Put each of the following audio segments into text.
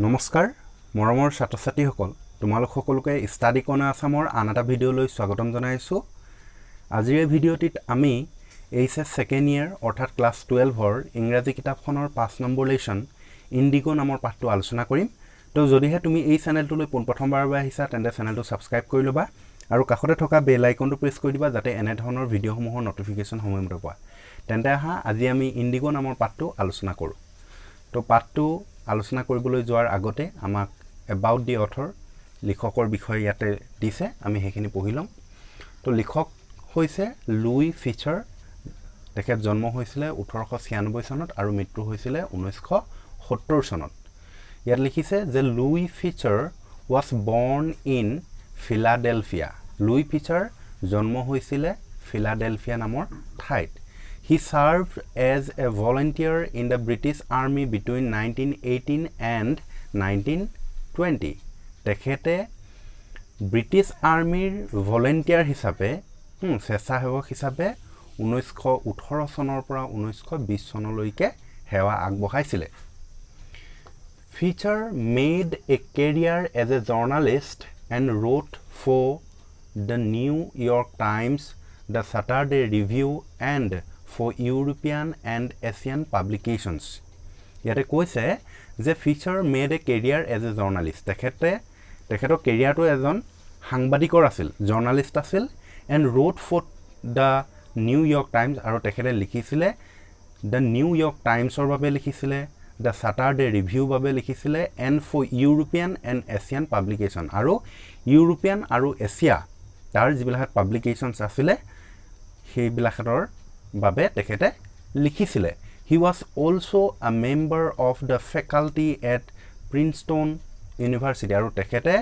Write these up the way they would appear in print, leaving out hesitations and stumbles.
নমস্কাৰ মৰমৰ ছাত্ৰ-ছাত্ৰীসকল তোমালোক সকলোকে ষ্টাডি কৰ্ণাৰ আসামৰ আন এটা ভিডিঅ'লৈ স্বাগতম জনাইছো আজিৰ এই ভিডিঅ'টিত আমি এইচএছ সেকেন্ড ইয়াৰ অৰ্থাৎ ক্লাছ 12 ৰ ইংৰাজী কিতাপখনৰ 5 নম্বৰ লেসন ইন্ডিগো নামৰ পাঠটো আলোচনা কৰিম তো যদিহে তুমি এই চেনেলটোলৈ পোনপ্ৰথমবাৰৰ বাবে আহিছা তেন্তে চেনেলটো সাবস্ক্ৰাইব কৰি লবা আৰু কাষতে থকা বেল আইকনটো প্ৰেছ কৰি দিবা যাতে এনে ধৰণৰ ভিডিঅ'সমূহৰ নটিফিকেশন সময়মতে পোৱা তেন্তে আহা আজি আমি ইন্ডিগো নামৰ পাঠটো আলোচনা কৰো তো পাঠটো আলোচনা কৰিবলৈ যোৱাৰ আগতে আমাক এবাউট দি অথৰ লিখকৰ বিষয়ে ইয়াতে দিছে আমি হেখিনি পঢ়িলম তো লিখক হৈছে লুই ফিচাৰ তেখেত জন্ম হৈছিল 1896 চনত আৰু মৃত্যু হৈছিল 1970 চনত ইয়াত লিখিছে যে Louis Fischer was born in Philadelphia Louis Fischer জন্ম হৈছিল ফিলাডেলফিয়া নামৰ ঠাইত He served as a volunteer in the British Army between 1918 and 1920. তেখেতে ব্ৰিটিছ আৰ্মিৰ ভলেন্টিয়াৰ হিচাপে স্বেচ্ছাসেৱক হিচাপে 1918 চনৰ পৰা 1920 চনলৈকে সেৱা আগবঢ়াইছিল Fischer made a career as a journalist and wrote for the New York Times, the Saturday Review and for European and Asian publications. Yate koise je Fischer made a career as a journalist. Tekheto career to ejon hangbadikor asil, journalist asil and wrote for the New York Times aru tekhete likhisile the New York Times or babe likhisile the Saturday Review babe likhisile and for European and Asian publication aru European aru Asia tar jibilhat publications asile he bilakhator babe tekhete likhisile he was also a member of the faculty at Princeton University aru tekhete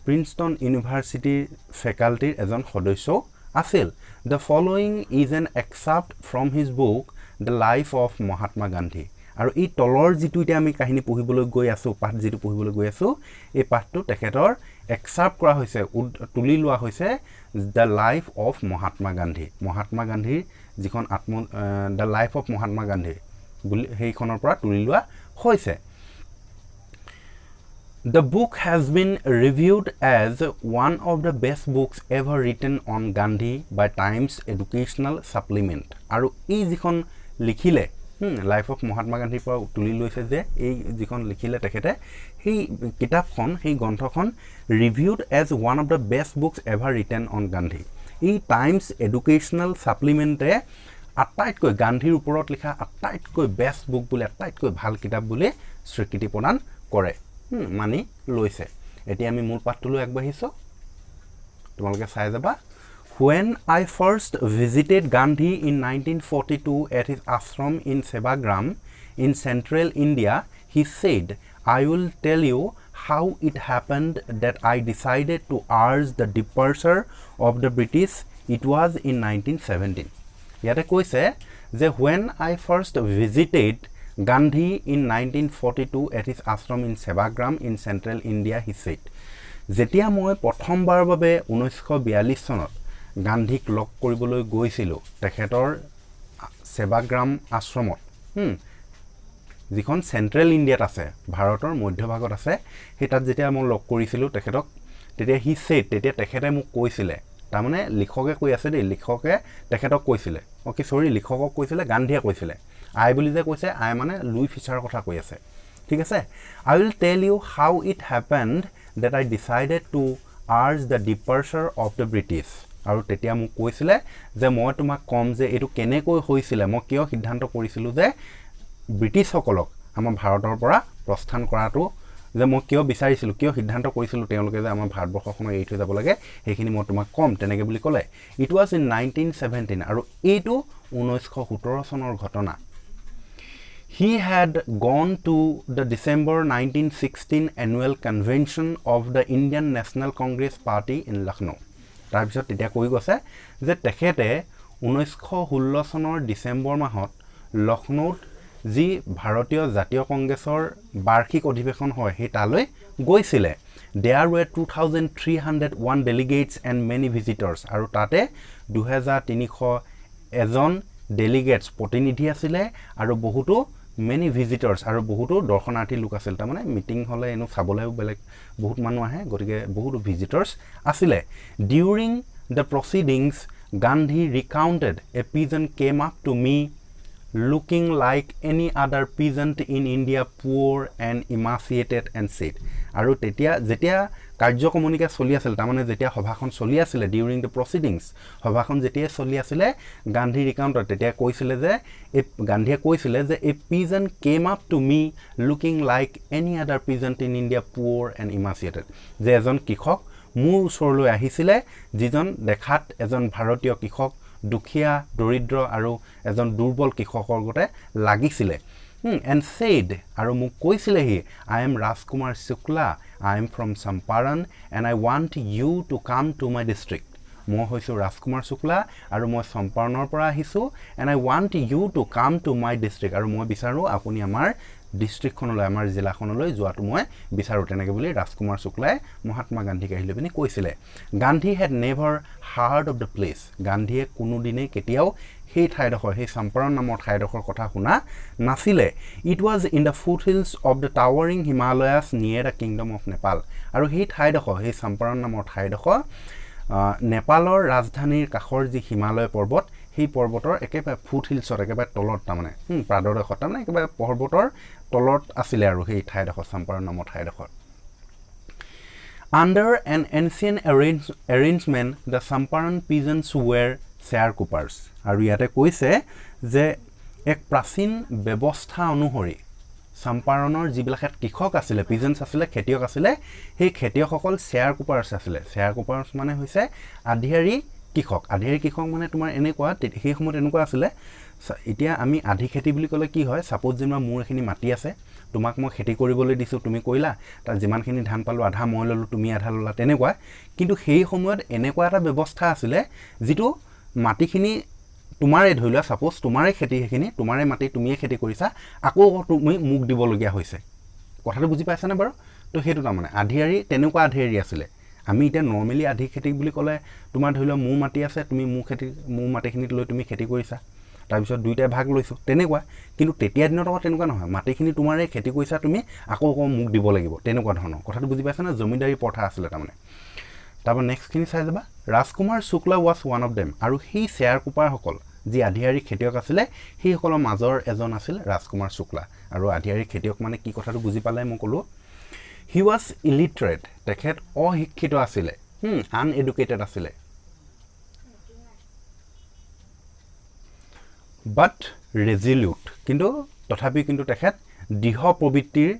Princeton University faculty ejon sodosyo asil the following is an excerpt from his book The Life of Mahatma Gandhi aru ei tolor jitu ite ami kahini pohiboloi goi asu path jitu pohiboloi goi asu ei pathtu tekhetor excerpt kora hoise tuli lua hoise The Life of Mahatma Gandhi jikhon The Life of Mahatma Gandhi buli hei khonor pora tuli lua hoise The book has been reviewed as one of the best books ever written on Gandhi by Times Educational Supplement aru ei jikhon likhile Life of Mahatma Gandhi পৰা তুলি লৈছে যে এই যিখন লিখিলে তেখেতে এই কিতাপখন এই গ্ৰন্থখন reviewed as one of the best books ever written on Gandhi এই টাইমছ এডুকেশনাল সাপ্লিমেন্টে আটাইতকৈ গান্ধীৰ ওপৰত লিখা আটাইতকৈ বেষ্ট বুক বুলি আটাইতকৈ ভাল কিতাপ বুলি স্বীকৃতি প্ৰদান কৰে মানি লৈছে এতিয়া আমি মূল পাঠটোলৈ আগবাঢ়িছো তোমালোকে চাই যাবা When I first visited Gandhi in 1942 at his ashram in Sevagram in central India, he said, I will tell you how it happened that I decided to urge the departure of the British. It was in 1917. Yate koise je when I first visited Gandhi in 1942 at his ashram in Sevagram in central India, he said, Jetia moi prothombar babe 1942 sonot গান্ধীক লক কৰিবলৈ গৈছিল তেখেতৰ সেৱাগ্ৰাম আশ্ৰমত যিখন central ইণ্ডিয়াত আছে ভাৰতৰ মধ্যভাগত আছে হেতাত যেতিয়া মই লক কৰিছিল তেখেতক তেতিয়া হি সেড তেতিয়া তেখেতে মোক কৈছিল তাৰ মানে লিখকে কৈ আছে দেই লিখকে তেখেতক কৈছিল ওকে সৰি লিখকক কৈছিল গান্ধীয়ে কৈছিল আই বুলি যে কৈছে আই মানে লুই ফিচাৰৰ কথা কৈ আছে ঠিক আছে I will tell you how it happened that I decided to urge the departure of the British আৰু তেতিয়া মোক কৈছিল যে মই তোমাক কম যে এটো কেনে কৈ হৈছিল মই কিয় সিদ্ধান্ত কৰিছিল যে ব্ৰিটিছ সকলক আমাৰ ভাৰতৰ পৰা প্ৰস্থান কৰাটো যে মই কিয় বিচাৰিছিল কিয় সিদ্ধান্ত কৰিছিল তেওঁলোকে যে আমাৰ ভাৰতবৰ্ষখন এৰি থৈ যাব লাগে হেখিনি মই তোমাক কম তেনেকে বুলি ক'লে ইট ওয়াজ ইন 1917 আৰু এইটো 1917 চনৰ ঘটনা He had gone to the December 1916 annual convention of the Indian National Congress Party in Lucknow তাৰ পিছত তেতিয়া কৈ গৈছে যে তেখেতে 1916 চনৰ ডিসেম্বৰ মাহত লখনৌত যি ভাৰতীয় জাতীয় কংগ্ৰেছৰ বাৰ্ষিক অধিৱেশন হয় হে তালৈ গৈছিল There were 2301 delegates and many visitors আৰু তাতে 2300 এজন ডেলিগেটস প্ৰতিনিধি আছিল আৰু বহুতো many visitors আৰু বহুতো দৰ্শনাৰ্থী লোক আছিল তাৰমানে মিটিং হলে এনো চাবলৈও বেলেগ বহুত মানুহ আহে গতিকে বহুতো visitors আছিলে during the proceedings Gandhi recounted a peasant came up to me looking like any other peasant in India poor and emaciated and said আৰু তেতিয়া যেতিয়া কাৰ্যকমনিকা চলি আছিল তাৰমানে যেতিয়া সভাখন চলি আছিল during the proceedings সভাখন যেতিয়া চলি আছিল গান্ধী ৰিকাউণ্টত তেতিয়া কৈছিল যে গান্ধীয়ে কৈছিল যে a peasant came up to me looking like any other peasant in India poor and emaciated যে এজন কৃষক মোৰ ওচৰলৈ আহিছিল যিজন দেখাত এজন ভাৰতীয় কৃষক দুখিয়া দৰিদ্ৰ আৰু এজন দুৰ্বল কৃষকৰ গতে লাগিছিল and said আৰু মোক কৈছিল হি I am Rajkumar Shukla I am from Champaran and I want you to come to my district মই হৈছো Rajkumar Shukla আৰু মই Champaranৰ পৰা আহিছো and I want you to come to my district আৰু মই বিচাৰো আপুনি আমাৰ ডিস্ট্ৰিক্টখনলৈ আমাৰ জিলাখনলৈ যোৱাটো মই বিচাৰো তেনেকৈ বুলি Rajkumar Shukla মহাত্মা গান্ধীক আহিলে বিনি কৈছিলে Gandhi had never heard of the place গান্ধীয়ে কোনো দিনে কেতিয়াও সেই ঠাইডখৰ সেই Champaran নামৰ ঠাইডখৰ কথা শুনা নাছিলে it was in the foothills of the towering Himalayas near the kingdom of Nepal আৰু সেই ঠাইডখৰ সেই Champaran নামৰ ঠাইডখৰ নেপালৰ ৰাজধানীৰ কাষৰ যি হিমালয় পৰ্বত সেই পৰ্বতৰ একেবাৰে ফুটহিলছৰ একেবাৰে তলত তাৰমানে প্ৰাদৰদেশত তাৰমানে একেবাৰে পৰ্বতৰ তলত আছিল আৰু সেই ঠাইডখৰ Champaran নামৰ ঠাইডখৰ Under an ancient arrangement the Champaran peasants were sharecroppers আৰু ইয়াতে কৈছে যে এক প্ৰাচীন ব্যৱস্থা অনুসৰি Champaranৰ যিবিলাক কৃষক আছিল peasants আছিল খেতিয়ক আছিল সেই খেতিয়কসকল sharecroppers আছিল sharecroppers মানে হৈছে আধিয়াৰী কৃষক মানে তোমাৰ এনেকুৱা সেই সময়ত এনেকুৱা আছিল এতিয়া আমি আধি খেতি বুলি ক'লে কি হয় সাপোজ যেনিবা মোৰ এখিনি মাটি আছে তোমাক মই খেতি কৰিবলৈ দিছো তুমি কইলা তাৰ যিমানখিনি ধান পালো আধা মই ললো তুমি আধা ললা তেনেকুৱা কিন্তু সেই সময়ত এনেকুৱা এটা ব্যৱস্থা আছিল যিটো মাটিখিনি তোমাৰে ধইলা সাপোজ তোমাৰে খেতি হেখিনি তোমাৰে মাটি তুমিয়ে খেতি কৰিছা আকৌ তুমি মুক দিব লগিয়া হৈছে কথাটো বুজি পাইছা না বাৰু তো হেতু তাৰমানে আধিয়াৰী তেনেকুৱা আধিয়াৰী আছিল আমি এটা নৰমালি আধি খেতি বুলি ক'লে তোমাৰ ধইলা মু মাটি আছে তুমি মু মাটিখিনিত লৈ তুমি খেতি কৰিছা তাৰ পিছত দুইটা ভাগ লৈছো তেনেকুৱা কিন্তু তেতিয়া দিনত তেনেকুৱা নহয় মাটিখিনি তোমাৰে খেতি কৰিছা তুমি আকৌ মুক দিব লাগিব তেনেকুৱা ধৰণৰ কথাটো বুজি পাইছা না জমিদাৰী প্ৰথা আছিল তাৰমানে তারপর নেক্সট খিনি চাই যাবা Rajkumar Shukla was one of them আৰু সেই sharecropper সকল যি আধিয়াৰী খেতিয়ক আছিল সেই সকলৰ মাজৰ এজন আছিল Rajkumar Shukla আৰু আধিয়াৰী খেতিয়ক মানে কি কথাটো বুজি পালে মই কলো he was illiterate তেখেত অশিক্ষিত আছিল uneducated আছিল but resolute কিন্তু তথাপি কিন্তু তেখেত দৃঢ় প্ৰবৃত্তিৰ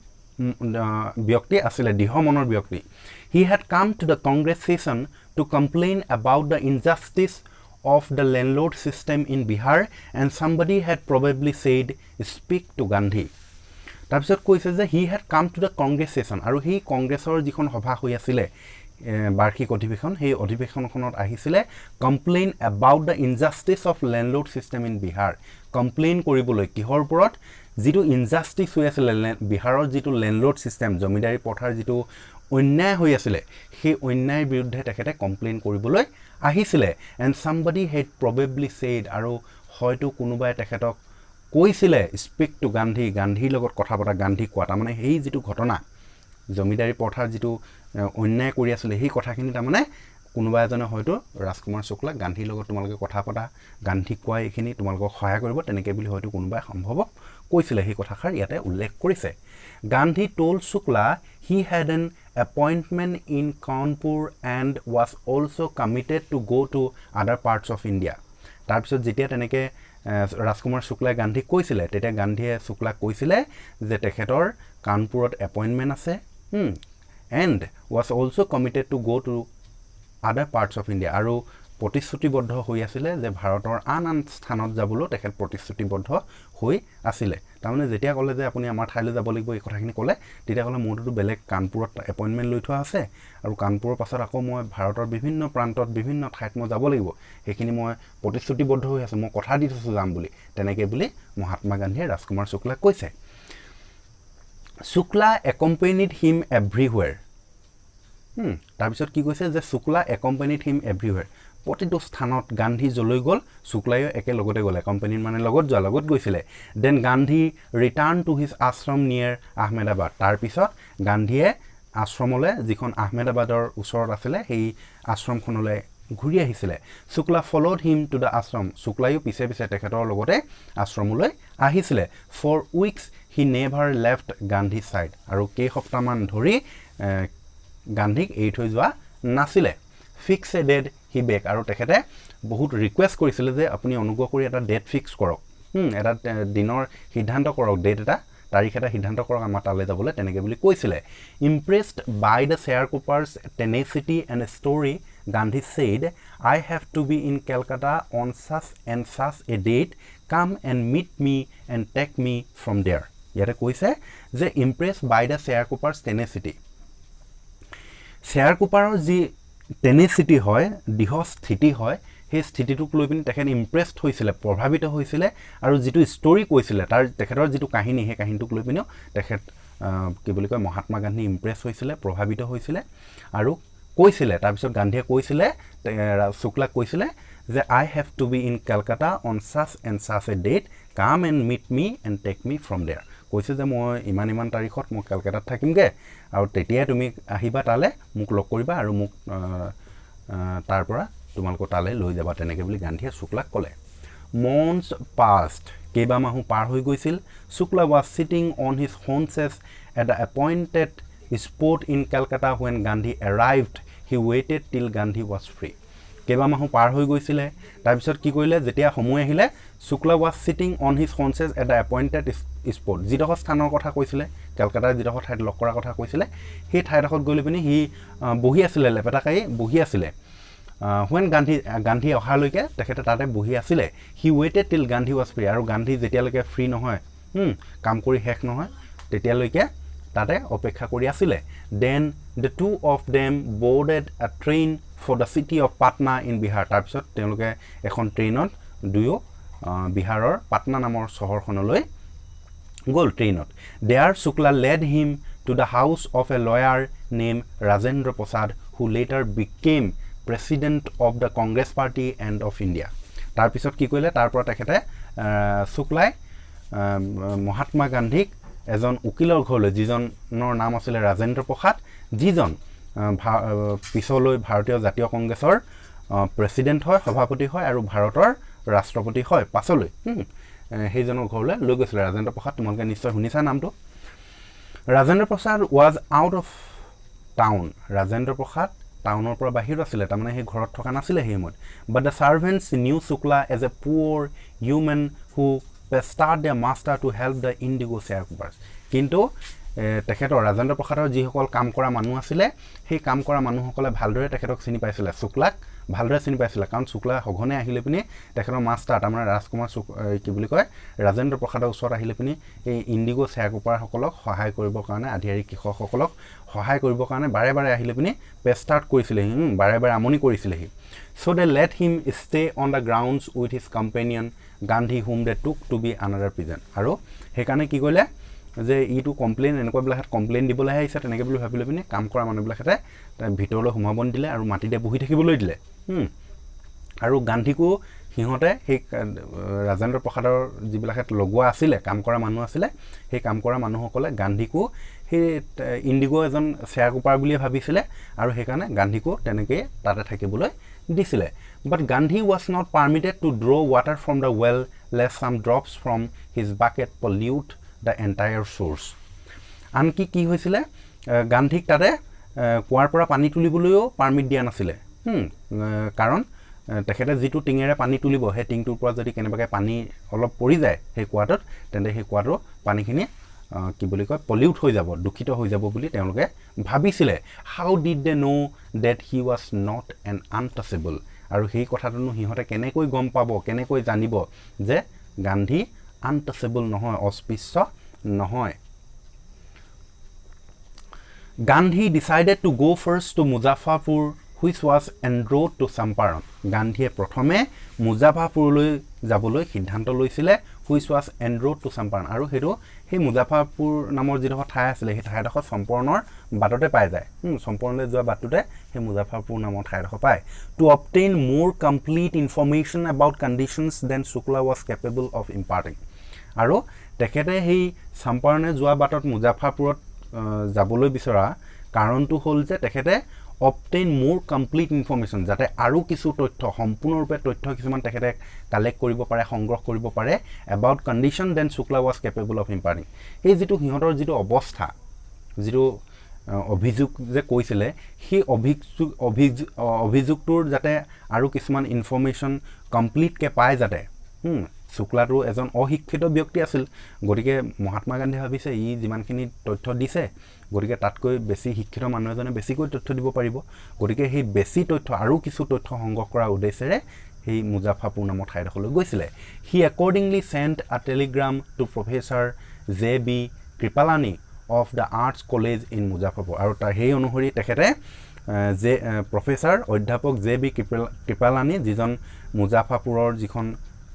ব্যক্তি আছিল দৃঢ় মনৰ ব্যক্তি he had come to the Congress session to complain about the injustice of the landlord system in Bihar and somebody had probably said speak to Gandhi তাৰপিছত কৈছে যে he had come to the Congress session আৰু সেই কংগ্ৰেছৰ যিখন সভা হৈ আছিল বাৰ্ষিক অধিৱেশন সেই অধিৱেশনখনত আহিছিল complain about the injustice of landlord system in Bihar complain কৰিবলৈ কিহৰ ওপৰত যিটো injustice হৈ আছিল বিহাৰৰ যিটো landlord system জমিদাৰী প্ৰথাৰ যিটো অন্যায় হৈ আছিল সেই অন্যায়ৰ বিৰুদ্ধে তেখেতে কমপ্লেইন কৰিবলৈ আহিছিল and somebody had probably said আৰু হয়তো কোনোবাই তেখেতক কৈছিল speak to Gandhi গান্ধীৰ লগত কথা পতা গান্ধী কোৱা মানে এই যিটো ঘটনা জমিদাৰী প্ৰথাৰ যিটো অন্যায় কৰি আছিল সেই কথাখিনি তাৰমানে কোনোবা এজনে হয়তো Rajkumar Shukla গান্ধীৰ লগত তোমালোকে কথা পতা গান্ধী কোৱা এইখিনি তোমালোকক সহায় কৰিব তেনেকৈ বুলি হয়তো কোনোবাই সম্ভৱ কৈছিল সেই কথাখাৰ ইয়াতে উল্লেখ কৰিছে Gandhi told Shukla he had an appointment in Kanpur and was also committed to go to other parts of India তাৰপিছত যেতিয়া তেনেকৈ Rajkumar Shukla গান্ধী কৈছিল তেতিয়া গান্ধীয়ে Shukla কৈছিল যে তেখেতৰ কানপুৰত এপইন্টমেন্ট আছে and was also committed to go to other parts of India আৰু প্ৰতিশ্ৰুতিবদ্ধ হৈ আছিল যে ভাৰতৰ আন স্থানত যাবলৈ তেখেত প্ৰতিশ্ৰুতিবদ্ধ হৈ আছিল তাৰমানে যেতিয়া ক'লে যে আপুনি আমাৰ ঠাইলৈ যাব লাগিব এই কথাখিনি ক'লে তেতিয়া ক'লে মোৰটো বেলেগ কানপুৰত এপইন্টমেন্ট লৈ থোৱা আছে আৰু কানপুৰৰ পাছত আকৌ মই ভাৰতৰ বিভিন্ন প্ৰান্তত বিভিন্ন ঠাইত মই যাব লাগিব সেইখিনি মই প্ৰতিশ্ৰুতিবদ্ধ হৈ আছে মই কথা দি থৈছো যাম বুলি তেনেকৈ বুলি মহাত্মা গান্ধীয়ে Rajkumar Shukla কৈছে Shukla accompanied him everywhere তাৰপিছত কি কৈছে যে Shukla accompanied him everywhere প্ৰতিটো স্থানত গান্ধী জলৈ গ'ল শুক্লায়ো একে লগতে গ'লে কোম্পানীৰ মানে লগত গৈছিলে then Gandhi return to his ashram near Ahmedabad তাৰ পিছত গান্ধীয়ে আশ্ৰমলৈ যিখন আহমেদাবাদৰ ওচৰত আছিলে সেই আশ্ৰমখনলৈ ঘূৰি আহিছিলে Shukla followed him to the ashram শুক্লায়ো পিছে তেখেতৰ লগতে আশ্ৰমলৈ আহিছিলে for weeks he never left Gandhi side আৰু কেইসপ্তাহমান ধৰি গান্ধীক এৰি থৈ যোৱা নাছিলে fix a date he back আৰু তেখেতে বহুত ৰিকুৱেষ্ট কৰিছিলে যে আপুনি অনুগ্ৰহ কৰি এটা ডেট ফিক্স কৰক এটা দিনৰ সিদ্ধান্ত কৰক ডেট এটা তাৰিখ এটা সিদ্ধান্ত কৰক আমাৰ তালৈ যাবলৈ তেনেকৈ বুলি কৈছিলে impressed by the sharecroppers tenacity and story Gandhi said I have to be in Calcutta on such and such a date come and meet me and take me from there ইয়াতে কৈছে যে impressed by the শ্বেয়াৰকুপাৰ্ছ টেনেচিটি শ্বেয়াৰকুপাৰৰ যি টেনেচিটি হয় দৃঢ় স্থিতি হয় সেই স্থিতিটোক লৈ পিনি তেখেত ইমপ্ৰেছড হৈছিলে প্ৰভাৱিত হৈছিলে আৰু যিটো ষ্টৰি কৈছিলে তাৰ তেখেতৰ যিটো কাহিনী সেই কাহিনীটোক লৈ পিনিও তেখেত কি বুলি কয় মহাত্মা গান্ধী ইমপ্ৰেছ হৈছিলে প্ৰভাৱিত হৈছিলে আৰু কৈছিলে তাৰপিছত গান্ধীয়ে কৈছিলে শুক্লাক কৈছিলে যে I have to be in Calcutta on such and such a date come and meet me and take me from there কৈছে যে মই ইমান তাৰিখত মই কলকাতাত থাকিমগে আৰু তেতিয়া তুমি আহিবা তালে মোক লগ কৰিবা আৰু মোক তাৰ পৰা তোমালোক তালে লৈ যাবা তেনেকৈ বুলি গান্ধীয়ে শুক্লাক ক'লে months passed কেইবা মাহ পাৰ হৈ গৈছিল শুক্লা was sitting on his haunches at the appointed spot in Calcutta when Gandhi arrived he waited till Gandhi was free কেইবা মাহ পাৰ হৈ গৈছিলে তাৰ পিছত কি কৰিলে যেতিয়া সময় আহিলে শুক্লা was sitting on his haunches at the appointed spot যিডোখৰ স্থানৰ কথা কৈছিলে কলকাতাৰ যিডোখৰ ঠাইত লগ কৰাৰ কথা কৈছিলে সেই ঠাইডোখৰত গৈ পিনি হি বহি আছিল লেপেটাকাই বহি আছিল when গান্ধী অহালৈকে তেখেতে তাতে বহি আছিল he waited till Gandhi was free আৰু গান্ধী যেতিয়ালৈকে ফ্ৰী নহয় কাম কৰি শেষ নহয় তেতিয়ালৈকে তাতে অপেক্ষা কৰি আছিল then the two of them boarded a train for the city of Patna in Bihar তাৰ পিছত তেওঁলোকে এখন ট্ৰেইনত দুয়ো বিহাৰৰ পাটনা নামৰ চহৰখনলৈ গ'ল ট্ৰেইনত there Shukla led him to the house of a lawyer named Rajendra Prasad who later became president of the Congress party and of India তাৰ পিছত কি কৰিলে তাৰ পৰা তেখেতে শুক্লাই মহাত্মা গান্ধীক এজন উকিলৰ ঘৰলৈ যিজনৰ নাম আছিল ৰাজেন্দ্ৰ প্ৰসাদ যিজন পিছলৈ ভাৰতীয় জাতীয় কংগ্ৰেছৰ প্ৰেসিডেন্ট হয় সভাপতি হয় আৰু ভাৰতৰ ৰাষ্ট্ৰপতি হয় পাছলৈ হেইজনৰ ঘৰলৈ লৈ গৈছিল ৰাজেন্দ্ৰ প্ৰসাদ তোমালোকে নিশ্চয় শুনিছা নামটো Rajendra Prasad was out of town Rajendra Prasad টাউনৰ পৰা বাহিৰত আছিল তাৰমানে সেই ঘৰত থকা নাছিল হেইমত but the servants knew Shukla as a poor human who pestered their master to help the Indigo sharecroppers কিন্তু তেখেতৰ ৰাজেন্দ্ৰ প্ৰসাদৰ যিসকল কাম কৰা মানুহ আছিল সেই কাম কৰা মানুহসকলে ভালদৰে তেখেতক চিনি পাইছিল শুক্লাক ভালদৰে চিনি পাইছিল কাৰণ শুক্লা হঘনে আহিলে পিনি তেখেতৰ মাষ্টাৰ তাৰমানে ৰাজকুমাৰ কি বুলি কয় ৰাজেন্দ্ৰ প্ৰসাদৰ ওচৰত আহিলে পিনি এই ইন্ডিগো শ্বেয়াৰকুপাৰ সকলক সহায় কৰিবৰ কাৰণে আধিকাৰী কৃষকসকলক সহায় কৰিবৰ কাৰণে বাৰে আহিলে পিনি পেষ্টাৰ্ট কৰিছিল বাৰে আমনি কৰিছিল so they let him stay on the grounds with his companion Gandhi whom they took to be another prison আৰু হেকানে কি কইলে যে ইটো কমপ্লেইন এনেকুৱা বিলাকত কমপ্লেইন দিবলৈ আহিছে তেনেকৈ বুলি ভাবিলে পিনে কাম কৰা মানুহবিলাকতে ভিতৰলৈ সোমাবন দিলে আৰু মাটিতে বহি থাকিবলৈ দিলে আৰু গান্ধীকো হিহতে সেই ৰাজেন্দ্ৰ প্ৰসাদৰ যিবিলাকত লগোৱা আছিল কাম কৰা মানুহ আছিল সেই কাম কৰা মানুহসকলে গান্ধীকো সেই ইন্ডিগো এজন শ্বেয়াৰকুপাৰ বুলি ভাবিছিল আৰু হেকানে গান্ধীকো তেনেকৈ তাতে থাকিবলৈ দিছিলে but Gandhi was not permitted to draw water from the well lest some drops from his bucket pollute the entire source আনকি কি হৈছিল গান্ধীক তাতে কুৱাৰ পৰা পানী তুলিবলৈও পাৰমিট দিয়া নাছিল কাৰণ তেখেতে যেটো টিঙেৰে পানী তুলিব হে টিংটোৰ পৰা যদি কেনেবাকে পানী অলপ পৰি যায় হে কুৱাটোত তেন্তে হে কুৱাটো পানীখিনি কি বুলি কয় পলিউট হৈ যাব দুখিত হৈ যাব বুলি তেওঁলোকে ভাবিছিলে how did they know that he was not an untouchable আৰু সেই কথাটোনো হিহতে কেনেকৈ গম পাব কেনেকৈ জানিব যে গান্ধী untouchable নহয় অস্পৃশ্য নহয় Gandhi decided to go first to Muzaffarpur which was en route to Champaran Gandhiye prothome Muzaffarpurলৈ যাবলৈ সিদ্ধান্ত লৈছিলে which was en route to Champaran আৰু হেতু সেই মুজাফৰপুৰ নামৰ যিডোখৰ ঠাই আছিলে সেই ঠাইডোখৰ চম্পৰণৰ বাটতে পাই যায় চম্পৰণলৈ যোৱা বাটটোতে সেই মুজাফৰপুৰ নামৰ ঠাইডোখৰ পায় to obtain more complete information about conditions than Shukla was capable of imparting আৰু তেখেতে সেই চম্পৰণে যোৱা বাটত মুজাফৰপুৰত যাবলৈ বিচৰা কাৰণটো হ'ল যে তেখেতে অবটেইন মোৰ কমপ্লিট ইনফৰমেশ্যন যাতে আৰু কিছু তথ্য সম্পূৰ্ণৰূপে তথ্য কিছুমান তেখেতে কালেক্ট কৰিব পাৰে সংগ্ৰহ কৰিব পাৰে about condition than Shukla was capable of imparting এই যিটো সিহঁতৰ যিটো অৱস্থা যিটো অভিযোগ যে কৈছিলে সেই অভিযোগটোৰ যাতে আৰু কিছুমান ইনফৰমেশ্যন কমপ্লিটকৈ পায় যাতে শুক্লাটো এজন অশিক্ষিত ব্যক্তি আছিল গতিকে মহাত্মা গান্ধীয়ে ভাবিছে ই যিমানখিনি তথ্য দিছে গতিকে তাতকৈ বেছি শিক্ষিত মানুহ এজনে বেছিকৈ তথ্য দিব পাৰিব গতিকে সেই বেছি তথ্য আৰু কিছু তথ্য সংগ্ৰহ কৰাৰ উদ্দেশ্যেৰে সেই মুজাফৰপুৰ নামৰ ঠাইডোখৰলৈ গৈছিলে he accordingly sent a telegram to professor JB Kripalani of the arts college in Muzaffarpur আৰু তাৰ সেই অনুসৰি তেখেতে প্ৰফেচাৰ অধ্যাপক JB কৃপালানী যিজন মুজাফৰপুৰৰ যিখন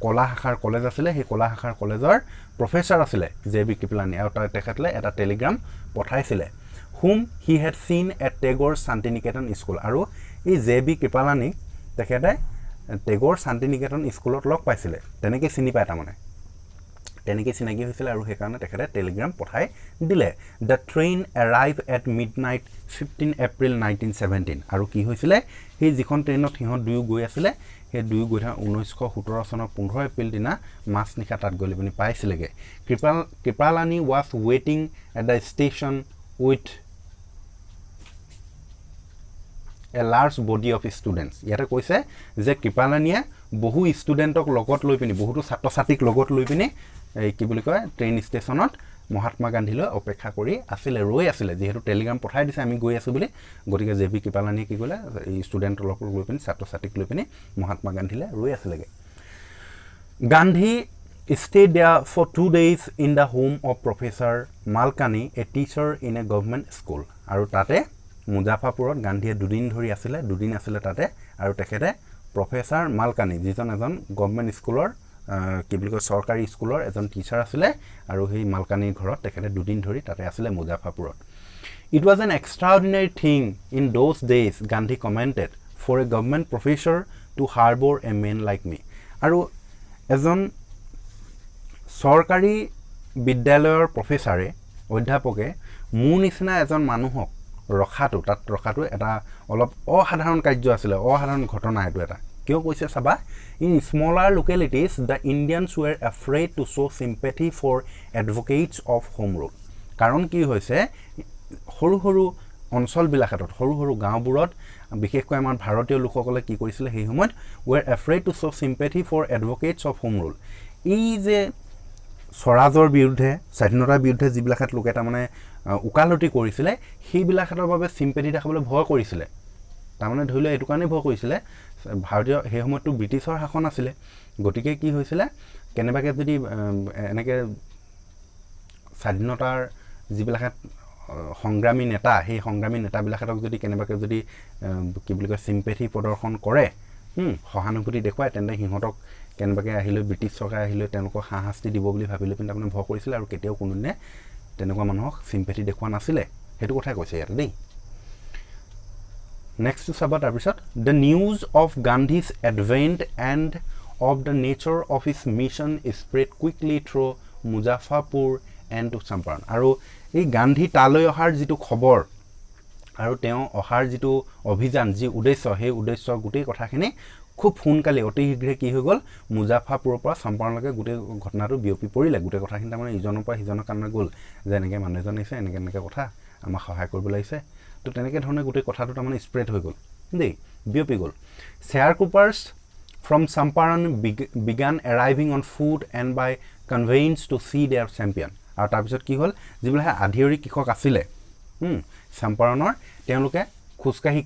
কলা শাখাৰ কলেজ আছিলে সেই কলা শাখাৰ কলেজৰ প্ৰফেচাৰ আছিলে JB কৃপালানী আৰু তেখেতলে এটা টেলিগ্ৰাম পঠাইছিলে whom he had seen at Tagore Santiniketan school আৰু এই JB কৃপালানী তেখেতে টেগৰ শান্তিনিকেতন স্কুলত লগ পাইছিলে তেনেকৈ চিনি পায় তাৰমানে তেনেকৈ চিনাকি হৈছিলে আৰু সেইকাৰণে তেখেতে টেলিগ্ৰাম পঠাই দিলে the train arrive at midnight 15 April 1917 আৰু কি হৈছিলে সেই যিখন ট্ৰেইনত সিহঁত দুয়ো গৈ আছিলে সেই দুয়ো গৈ 1917 চনৰ 15 এপ্ৰিল দিনা মাছনিশা তাত গৈ পিনি পাইছিলেগৈ কৃপালানী ৱাজ ৱেইটিং at the station with a large body of students ইয়াতে কৈছে যে কৃপালানীয়ে বহু ষ্টুডেণ্টক লগত লৈ পিনি বহুতো ছাত্ৰ ছাত্ৰীক লগত লৈ পিনি এই কি বুলি কয় ট্ৰেইন ষ্টেচনত মহাত্মা গান্ধীলৈ অপেক্ষা কৰি আছিলে ৰৈ আছিলে যিহেতু টেলিগ্ৰাম পঠাই দিছে আমি গৈ আছোঁ বুলি গতিকে JB কৃপালানীয়ে কি কৰিলে এই ষ্টুডেণ্টৰ লগত লৈ পিনি ছাত্ৰ ছাত্ৰীক লৈ পিনি মহাত্মা গান্ধীলৈ ৰৈ আছিলেগৈ Gandhi stayed there for 2 days in the home of Professor Malkani, a teacher in a government school আৰু তাতে মুজাফৰপুৰত গান্ধীয়ে দুদিন আছিলে তাতে আৰু তেখেতে প্ৰফেচাৰ মালকানী যিজন এজন গভৰ্ণমেণ্ট স্কুলৰ কি বুলি কয় চৰকাৰী স্কুলৰ এজন টিচাৰ আছিলে আৰু সেই মালকানীৰ ঘৰত তেখেতে দুদিন ধৰি তাতে আছিলে মুজাফৰপুৰত It was an extraordinary thing in those days, Gandhi commented, for a government professor to harbor a man like me. আৰু এজন চৰকাৰী বিদ্যালয়ৰ প্ৰফেচাৰে অধ্যাপকে মোৰ নিচিনা এজন মানুহক তাত ৰখাটো এটা অলপ অসাধাৰণ কাৰ্য আছিলে অসাধাৰণ ঘটনা এইটো এটা কিয় কৈছে চাবা in smaller localities the Indians were afraid to show' sympathy for advocates of home rule কাৰণ কি হৈছে সৰু সৰু অঞ্চলবিলাকত সৰু সৰু গাঁওবোৰত বিশেষকৈ আমাৰ ভাৰতীয় লোকসকলে কি কৰিছিলে সেই সময়ত were afraid to show' sympathy for advocates of home rule এই যে স্বৰাজৰ বিৰুদ্ধে স্বাধীনতাৰ বিৰুদ্ধে যিবিলাকত লোকে তাৰমানে উকালতি কৰিছিলে সেইবিলাকৰ বাবে চিম্পেথি দেখাবলৈ ভয় কৰিছিলে তাৰমানে ধৰি লওক এইটো কাৰণেই ভয় কৰিছিলে ভাৰতীয় সেই সময়ততো ব্ৰিটিছৰ শাসন আছিলে গতিকে কি হৈছিলে কেনেবাকৈ যদি এনেকৈ স্বাধীনতাৰ যিবিলাকত সংগ্ৰামী নেতা সেই সংগ্ৰামী নেতাবিলাকক যদি কেনেবাকৈ যদি কি বুলি কয় চিম্পেথি প্ৰদৰ্শন কৰে সহানুভূতি দেখুৱায় তেন্তে সিহঁতক কেনেবাকৈ আহিলৈ ব্ৰিটিছ চৰকাৰ আহিলৈ তেওঁলোকক শাস্তি দিব বুলি ভাবিলৈ পিনে তাৰমানে ভয় কৰিছিলে আৰু কেতিয়াও কোনোদিনে তেনেকুৱা মানুহক চিম্পেথি দেখুওৱা নাছিলে সেইটো কথাই কৈছে ইয়াতে দেই নেক্সটটো চাবা তাৰপিছত the news of Gandhi's advent and of the nature of his mission spread quickly through Muzaffarpur and to Champaran আৰু এই গান্ধী তালৈ অহাৰ যিটো খবৰ আৰু তেওঁ অহাৰ যিটো অভিযান যি উদ্দেশ্য সেই উদ্দেশ্য গোটেই কথাখিনি খুব সোনকালে অতি শীঘ্ৰে কি হৈ গ'ল মুজাফৰপুৰৰ পৰা চম্পাৰণলৈকে গোটেই ঘটনাটো বিয়পি পৰিলে গোটেই কথাখিনি তাৰমানে ইজনৰ পৰা সিজনৰ কাৰণে গ'ল যে এনেকৈ মানুহ এজন আহিছে এনেকৈ কথা আমাক সহায় কৰিবলৈ আহিছে তো তেনেকৈ ধৰণে গোটেই কথাটো তাৰমানে স্প্ৰেড হৈ গ'ল দেই বিয়পি গ'ল sharecroppers from Champaran began arriving on foot and by conveyance to see their champion আৰু তাৰপিছত কি হ'ল যিবিলাক আধিয়ৰী কৃষক আছিলে চম্পাৰণৰ তেওঁলোকে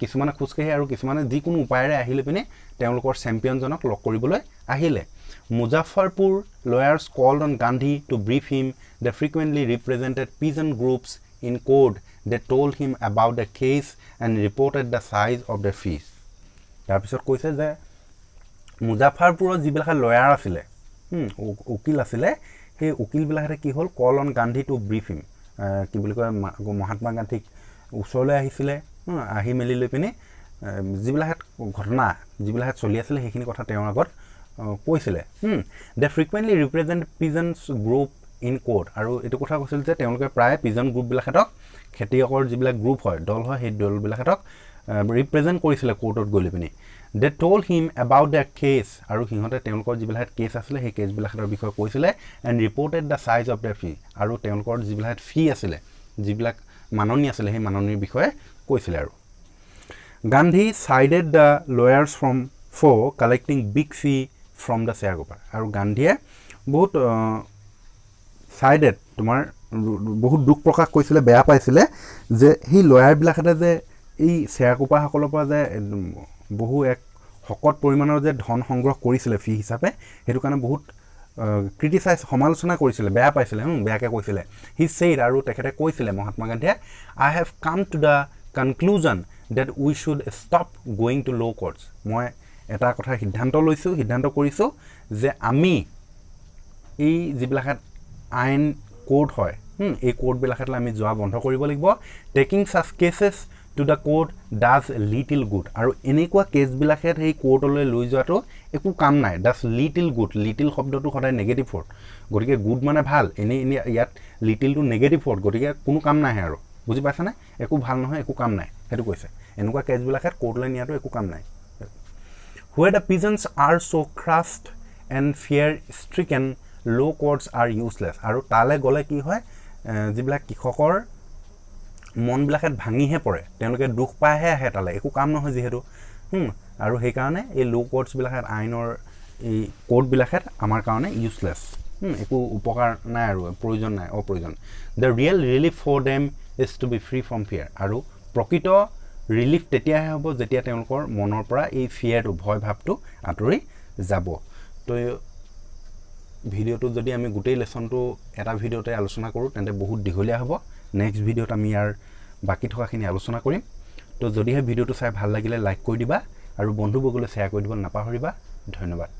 কিছুমানে খোজকাঢ়ি আৰু কিছুমানে যিকোনো উপায়েৰে আহিলে পিনে তেওঁলোকৰ চেম্পিয়নজনক লগ কৰিবলৈ আহিলে Muzaffarpur lawyers called on Gandhi to brief him the frequently represented peasant groups in court they told him about the case and reported the size of the fees তাৰপিছত কৈছে যে মুজাফৰপুৰত যিবিলাক লয়াৰ আছিলে উকিল আছিলে সেই উকিলবিলাকে কি হ'ল কল অন গান্ধী টু ব্ৰিফ হিম কি বুলি কয় মহাত্মা গান্ধীক ওচৰলৈ আহিছিলে আহি মেলি লৈ পিনে যিবিলাক ঘটনা যিবিলাক চলি আছিলে সেইখিনি কথা তেওঁৰ আগত কৈছিলে they frequently represent peasants group in court আৰু এইটো কথা কৈছিল যে তেওঁলোকে প্ৰায় পিজন গ্ৰুপবিলাকহঁতক খেতিয়কৰ যিবিলাক গ্ৰুপ হয় দল হয় সেই দলবিলাকহঁতক ৰিপ্ৰেজেণ্ট কৰিছিলে কোৰ্টত গৈ পিনি they told him about the case আৰু সিহঁতে তেওঁলোকৰ যিবিলাক কেছ আছিলে সেই কেছবিলাকৰ বিষয়ে কৈছিলে and reported the size of the fee আৰু তেওঁলোকৰ যিবিলাক ফি আছিলে যিবিলাক মাননি আছিলে সেই মাননিৰ বিষয়ে কৈছিলে আৰু Gandhi sided the lawyers from collecting big Phi from the shareholder আৰু গান্ধীয়ে বহুত চাইডেড তোমাৰ বহুত দুখ প্ৰকাশ কৰিছিলে বেয়া পাইছিলে যে সেই লয়াৰবিলাকতে যে এই শ্বেয়াৰহোল্ডাৰসকলৰ পৰা যে বহু এক শকত পৰিমাণৰ যে ধন সংগ্ৰহ কৰিছিলে ফি হিচাপে সেইটো কাৰণে বহুত ক্ৰিটিচাইজ সমালোচনা কৰিছিলে বেয়া পাইছিলে বেয়াকৈ কৈছিলে হি ছেইড আৰু তেখেতে কৈছিলে মহাত্মা গান্ধীয়ে I have come to the conclusion that we should stop going to law' courts মই এটা কথা সিদ্ধান্ত কৰিছোঁ যে আমি এই যিবিলাক আইন কোৰ্ট হয় এই কোৰ্টবিলাকলৈ আমি যোৱা বন্ধ কৰিব লাগিব taking ছাচ cases to the court does little good আৰু এনেকুৱা কেছবিলাকত সেই কোৰ্টলৈ লৈ যোৱাটো একো কাম নাই ডাজ লিটিল গুড লিটিল শব্দটো সদায় নেগেটিভ ৱৰ্ড গতিকে গুড মানে ভাল এনেই ইয়াত লিটিলটো নেগেটিভ ৱৰ্ড গতিকে কোনো কাম নাহে আৰু বুজি পাইছানে একো ভাল নহয় একো কাম নাই সেইটো কৈছে এনেকুৱা কেছবিলাকত কোৰ্টলৈ নিয়াটো একো কাম নাই where the peasants are so crushed and fear stricken low courts are useless আৰু তালে গ'লে কি হয় যিবিলাক কৃষকৰ মনবিলাকত ভাঙিহে পৰে তেওঁলোকে দুখ পাইহে আহে তালে একো কাম নহয় যিহেতু আৰু সেইকাৰণে এই ল' কোৰ্টছবিলাকত আইনৰ এই কোৰ্টবিলাকত আমাৰ কাৰণে ইউজলেছ একো উপকাৰ নাই আৰু প্ৰয়োজন নাই অপ্ৰয়োজন the real relief for them is to be free from fear আৰু প্ৰকৃত ৰিলিফ তেতিয়াহে হ'ব যেতিয়া তেওঁলোকৰ মনৰ পৰা এই ফিয়াৰটো ভয় ভাৱটো আঁতৰি যাব তো ভিডিঅ'টোত যদি আমি গোটেই লেচনটো এটা ভিডিঅ'তে আলোচনা কৰোঁ তেন্তে বহুত দীঘলীয়া হ'ব নেক্সট ভিডিঅ'ত আমি ইয়াৰ বাকী থকাখিনি আলোচনা কৰিম তো যদিহে ভিডিঅ'টো চাই ভাল লাগিলে লাইক কৰি দিবা আৰু বন্ধুবৰ্গলৈ শ্বেয়াৰ কৰি দিব নাপাহৰিবা ধন্যবাদ